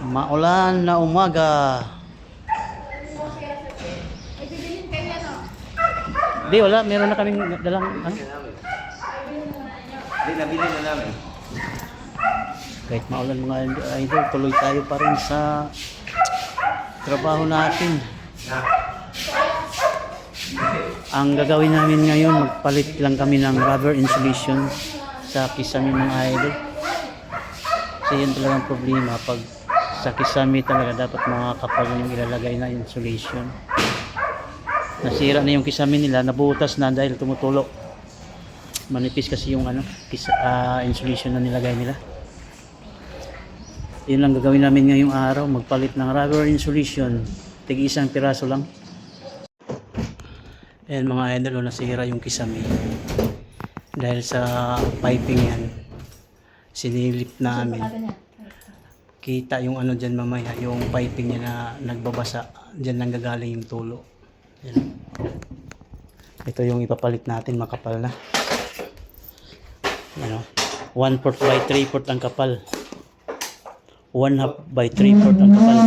Maulan na umaga. Di, wala. Meron na kaming dalang ano? Hindi, nabili na namin. Kahit maulan mga idol, tuloy tayo pa rin sa trabaho natin. Ang gagawin namin ngayon, magpalit lang kami ng rubber insulation sa kisame mga idol. Kasi yun talagang problema. Pag sa kisame talaga, dapat mga kapal yung ilalagay na insulation. Nasira na yung kisame nila, nabutas na dahil tumutulo. Manipis kasi yung insulation na nilagay nila. Yun lang gagawin namin ngayong araw, magpalit ng rubber insulation. Tig isang piraso lang. Ayan mga idol, nasira yung kisame dahil sa piping yan. Sinilip namin. Kita yung ano dyan mamaya, yung piping niya na nagbabasa. Dyan lang gagaling yung tulo. Ayan. Ito yung ipapalit natin, makapal na. Ano, 1/4 by 3/4 ang kapal. 1/2 by 3/4 ang kapal.